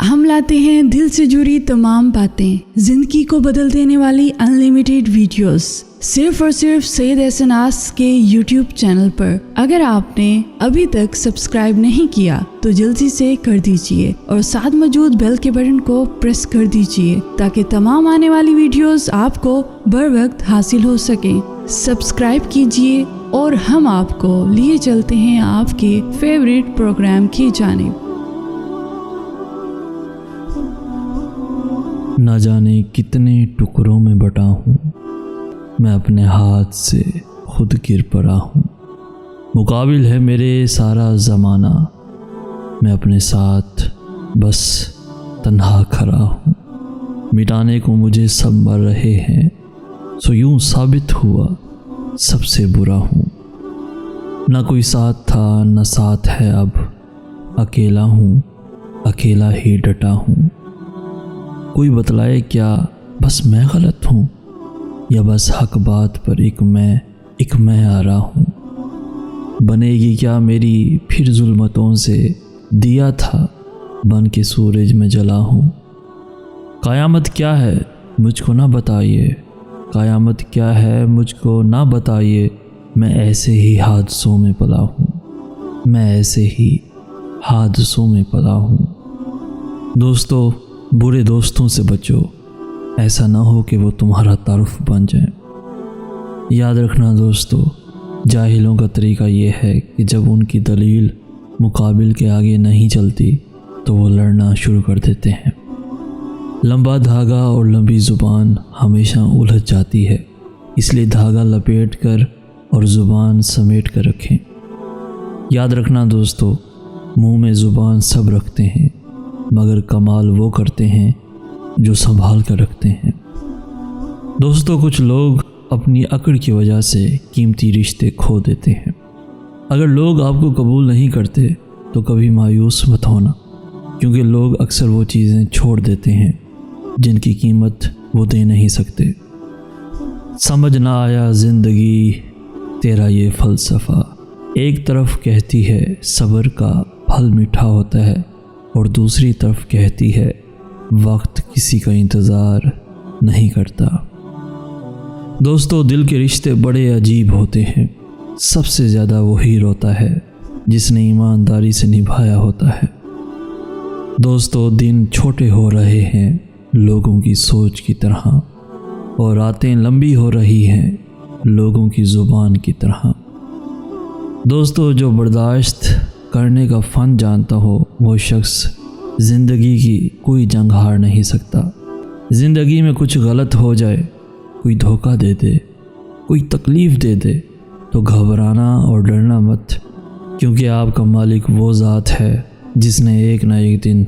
ہم لاتے ہیں دل سے جڑی تمام باتیں، زندگی کو بدل دینے والی انلیمیٹڈ ویڈیوز، صرف اور صرف سید احسن آس کے یوٹیوب چینل پر۔ اگر آپ نے ابھی تک سبسکرائب نہیں کیا تو جلدی سے کر دیجئے اور ساتھ موجود بیل کے بٹن کو پریس کر دیجئے تاکہ تمام آنے والی ویڈیوز آپ کو بر وقت حاصل ہو سکیں۔ سبسکرائب کیجئے اور ہم آپ کو لیے چلتے ہیں آپ کے فیوریٹ پروگرام کی جانب۔ نہ جانے کتنے ٹکڑوں میں بٹا ہوں، میں اپنے ہاتھ سے خود گر پڑا ہوں۔ مقابل ہے میرے سارا زمانہ، میں اپنے ساتھ بس تنہا کھڑا ہوں۔ مٹانے کو مجھے سب مر رہے ہیں، سو یوں ثابت ہوا سب سے برا ہوں۔ نہ کوئی ساتھ تھا نہ ساتھ ہے اب، اکیلا ہوں، اکیلا ہی ڈٹا ہوں۔ کوئی بتلائے کیا بس میں غلط ہوں، یا بس حق بات پر ایک میں آ رہا ہوں۔ بنے گی کیا میری پھر ظلمتوں سے، دیا تھا بن کے سورج میں جلا ہوں۔ قیامت کیا ہے مجھ کو نہ بتائیے، قیامت کیا ہے مجھ کو نہ بتائیے، میں ایسے ہی حادثوں میں پلا ہوں، میں ایسے ہی حادثوں میں پلا ہوں۔ دوستو، برے دوستوں سے بچو، ایسا نہ ہو کہ وہ تمہارا تعارف بن جائیں۔ یاد رکھنا دوستو، جاہلوں کا طریقہ یہ ہے کہ جب ان کی دلیل مقابل کے آگے نہیں چلتی تو وہ لڑنا شروع کر دیتے ہیں۔ لمبا دھاگا اور لمبی زبان ہمیشہ الجھ جاتی ہے، اس لیے دھاگا لپیٹ کر اور زبان سمیٹ کر رکھیں۔ یاد رکھنا دوستو، منہ میں زبان سب رکھتے ہیں، مگر کمال وہ کرتے ہیں جو سنبھال کر رکھتے ہیں۔ دوستو، کچھ لوگ اپنی اکڑ کی وجہ سے قیمتی رشتے کھو دیتے ہیں۔ اگر لوگ آپ کو قبول نہیں کرتے تو کبھی مایوس مت ہونا، کیونکہ لوگ اکثر وہ چیزیں چھوڑ دیتے ہیں جن کی قیمت وہ دے نہیں سکتے۔ سمجھ نہ آیا زندگی تیرا یہ فلسفہ، ایک طرف کہتی ہے صبر کا پھل میٹھا ہوتا ہے اور دوسری طرف کہتی ہے وقت کسی کا انتظار نہیں کرتا۔ دوستو، دل کے رشتے بڑے عجیب ہوتے ہیں، سب سے زیادہ وہی روتا ہے جس نے ایمانداری سے نبھایا ہوتا ہے۔ دوستو، دن چھوٹے ہو رہے ہیں لوگوں کی سوچ کی طرح، اور راتیں لمبی ہو رہی ہیں لوگوں کی زبان کی طرح۔ دوستو، جو برداشت کرنے کا فن جانتا ہو وہ شخص زندگی کی کوئی جنگ ہار نہیں سکتا۔ زندگی میں کچھ غلط ہو جائے، کوئی دھوکہ دے دے، کوئی تکلیف دے دے تو گھبرانا اور ڈرنا مت، کیونکہ آپ کا مالک وہ ذات ہے جس نے ایک نہ ایک دن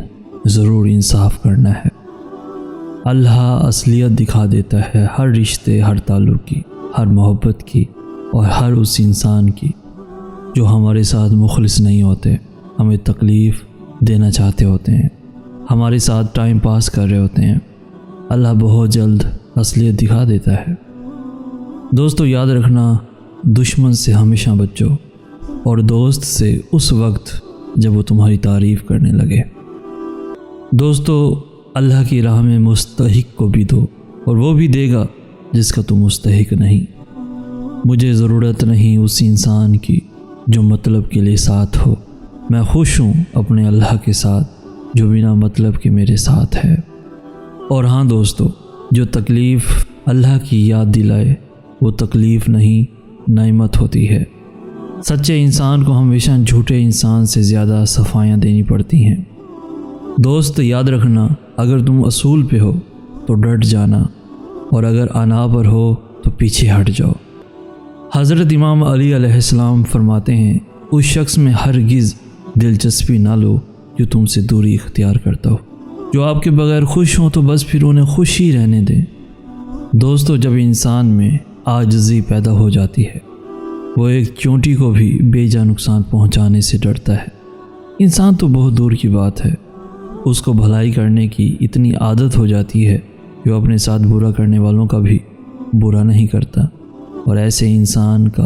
ضرور انصاف کرنا ہے۔ اللہ اصلیت دکھا دیتا ہے ہر رشتے، ہر تعلق کی، ہر محبت کی اور ہر اس انسان کی جو ہمارے ساتھ مخلص نہیں ہوتے، ہمیں تکلیف دینا چاہتے ہوتے ہیں، ہمارے ساتھ ٹائم پاس کر رہے ہوتے ہیں۔ اللہ بہت جلد اصلیت دکھا دیتا ہے۔ دوستو، یاد رکھنا، دشمن سے ہمیشہ بچو اور دوست سے اس وقت جب وہ تمہاری تعریف کرنے لگے۔ دوستو، اللہ کی راہ میں مستحق کو بھی دو اور وہ بھی دے گا جس کا تم مستحق نہیں۔ مجھے ضرورت نہیں اس انسان کی جو مطلب کے لیے ساتھ ہو، میں خوش ہوں اپنے اللہ کے ساتھ جو بنا مطلب کے میرے ساتھ ہے۔ اور ہاں دوستو، جو تکلیف اللہ کی یاد دلائے وہ تکلیف نہیں نعمت ہوتی ہے۔ سچے انسان کو ہمیشہ جھوٹے انسان سے زیادہ صفائیاں دینی پڑتی ہیں۔ دوست، یاد رکھنا، اگر تم اصول پہ ہو تو ڈٹ جانا، اور اگر انا پر ہو تو پیچھے ہٹ جاؤ۔ حضرت امام علی علیہ السلام فرماتے ہیں، اس شخص میں ہرگز دلچسپی نہ لو جو تم سے دوری اختیار کرتا ہو۔ جو آپ کے بغیر خوش ہوں تو بس پھر انہیں خوش ہی رہنے دیں۔ دوستو، جب انسان میں عاجزی پیدا ہو جاتی ہے، وہ ایک چونٹی کو بھی بے جا نقصان پہنچانے سے ڈرتا ہے۔ انسان تو بہت دور کی بات ہے، اس کو بھلائی کرنے کی اتنی عادت ہو جاتی ہے جو اپنے ساتھ برا کرنے والوں کا بھی برا نہیں کرتا، اور ایسے انسان کا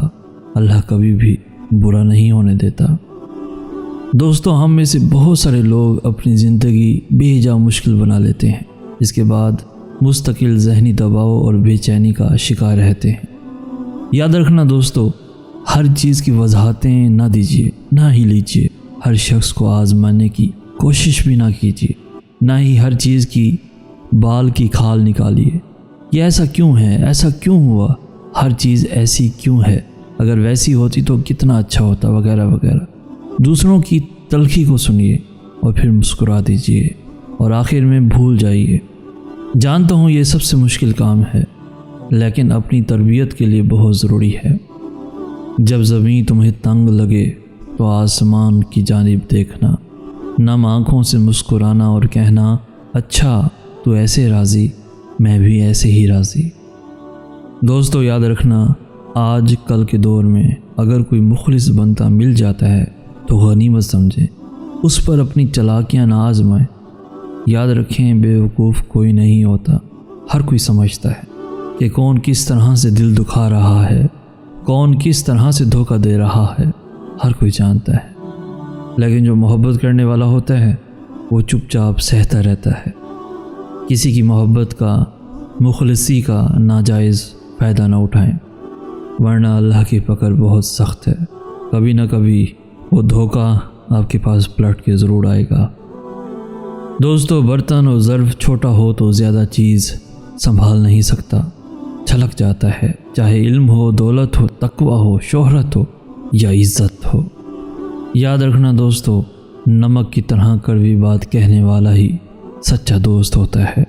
اللہ کبھی بھی برا نہیں ہونے دیتا۔ دوستوں ہم میں سے بہت سارے لوگ اپنی زندگی بے جا مشکل بنا لیتے ہیں، اس کے بعد مستقل ذہنی دباؤ اور بے چینی کا شکار رہتے ہیں۔ یاد رکھنا دوستو، ہر چیز کی وضاحتیں نہ دیجیے، نہ ہی لیجیے، ہر شخص کو آزمانے کی کوشش بھی نہ کیجیے، نہ ہی ہر چیز کی بال کی کھال نکالیے۔ یہ ایسا کیوں ہے، ایسا کیوں ہوا، ہر چیز ایسی کیوں ہے، اگر ویسی ہوتی تو کتنا اچھا ہوتا، وغیرہ وغیرہ۔ دوسروں کی تلخی کو سنیے اور پھر مسکرا دیجیے اور آخر میں بھول جائیے۔ جانتا ہوں یہ سب سے مشکل کام ہے، لیکن اپنی تربیت کے لیے بہت ضروری ہے۔ جب زمین تمہیں تنگ لگے تو آسمان کی جانب دیکھنا، نم آنکھوں سے مسکرانا اور کہنا اچھا تو ایسے راضی، میں بھی ایسے ہی راضی۔ دوستو یاد رکھنا، آج کل کے دور میں اگر کوئی مخلص بندہ مل جاتا ہے تو غنیمت سمجھیں، اس پر اپنی چالاکیاں نہ آزمائیں۔ یاد رکھیں بیوقوف کوئی نہیں ہوتا، ہر کوئی سمجھتا ہے کہ کون کس طرح سے دل دکھا رہا ہے، کون کس طرح سے دھوکہ دے رہا ہے، ہر کوئی جانتا ہے۔ لیکن جو محبت کرنے والا ہوتا ہے وہ چپ چاپ سہتا رہتا ہے۔ کسی کی محبت کا، مخلصی کا ناجائز فائدہ نہ اٹھائیں، ورنہ اللہ کی پکڑ بہت سخت ہے، کبھی نہ کبھی وہ دھوکہ آپ کے پاس پلٹ کے ضرور آئے گا۔ دوستو برتن اور ظرف چھوٹا ہو تو زیادہ چیز سنبھال نہیں سکتا، چھلک جاتا ہے، چاہے علم ہو، دولت ہو، تقوی ہو، شہرت ہو یا عزت ہو۔ یاد رکھنا دوستو، نمک کی طرح کڑوی بات کہنے والا ہی سچا دوست ہوتا ہے،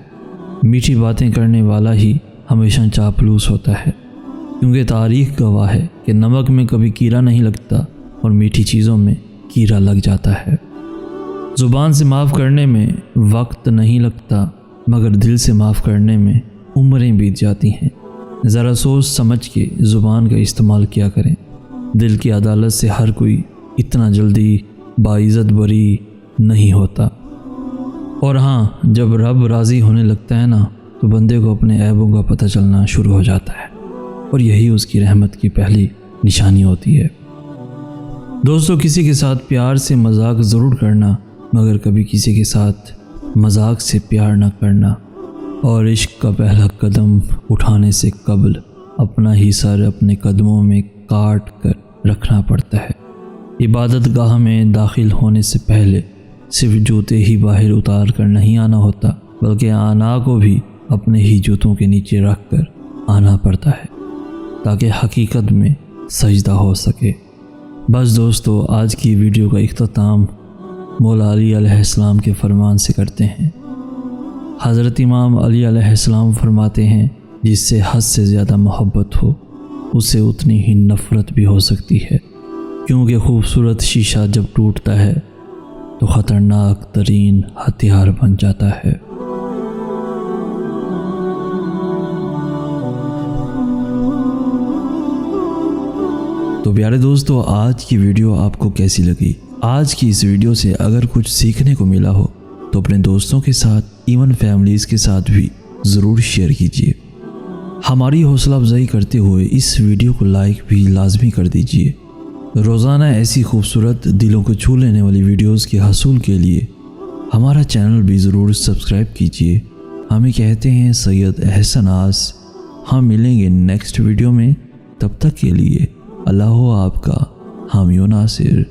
میٹھی باتیں کرنے والا ہی ہمیشہ چاپلوس ہوتا ہے، کیونکہ تاریخ گواہ ہے کہ نمک میں کبھی کیڑا نہیں لگتا اور میٹھی چیزوں میں کیڑا لگ جاتا ہے۔ زبان سے معاف کرنے میں وقت نہیں لگتا، مگر دل سے معاف کرنے میں عمریں بیت جاتی ہیں۔ ذرا سوچ سمجھ کے زبان کا استعمال کیا کریں، دل کی عدالت سے ہر کوئی اتنا جلدی باعزت بری نہیں ہوتا۔ اور ہاں، جب رب راضی ہونے لگتا ہے نا تو بندے کو اپنے عیبوں کا پتہ چلنا شروع ہو جاتا ہے، اور یہی اس کی رحمت کی پہلی نشانی ہوتی ہے۔ دوستو کسی کے ساتھ پیار سے مذاق ضرور کرنا، مگر کبھی کسی کے ساتھ مذاق سے پیار نہ کرنا، اور عشق کا پہلا قدم اٹھانے سے قبل اپنا ہی سر اپنے قدموں میں کاٹ کر رکھنا پڑتا ہے۔ عبادت گاہ میں داخل ہونے سے پہلے صرف جوتے ہی باہر اتار کر نہیں آنا ہوتا، بلکہ آنا کو بھی اپنے ہی جوتوں کے نیچے رکھ کر آنا پڑتا ہے، تاکہ حقیقت میں سجدہ ہو سکے۔ بس دوستو، آج کی ویڈیو کا اختتام مولا علی علیہ السلام کے فرمان سے کرتے ہیں۔ حضرت امام علی علیہ السلام فرماتے ہیں، جس سے حد سے زیادہ محبت ہو اسے اتنی ہی نفرت بھی ہو سکتی ہے، کیونکہ خوبصورت شیشہ جب ٹوٹتا ہے تو خطرناک ترین ہتھیار بن جاتا ہے۔ تو پیارے دوستو، آج کی ویڈیو آپ کو کیسی لگی؟ آج کی اس ویڈیو سے اگر کچھ سیکھنے کو ملا ہو تو اپنے دوستوں کے ساتھ، ایون فیملیز کے ساتھ بھی ضرور شیئر کیجیے۔ ہماری حوصلہ افزائی کرتے ہوئے اس ویڈیو کو لائک بھی لازمی کر دیجیے۔ روزانہ ایسی خوبصورت دلوں کو چھو لینے والی ویڈیوز کے حصول کے لیے ہمارا چینل بھی ضرور سبسکرائب کیجیے۔ ہمیں کہتے ہیں سید احسن آس۔ ہم ملیں گے نیکسٹ ویڈیو میں، تب تک کے لیے اللہ ہو آپ کا حامی و ناصر۔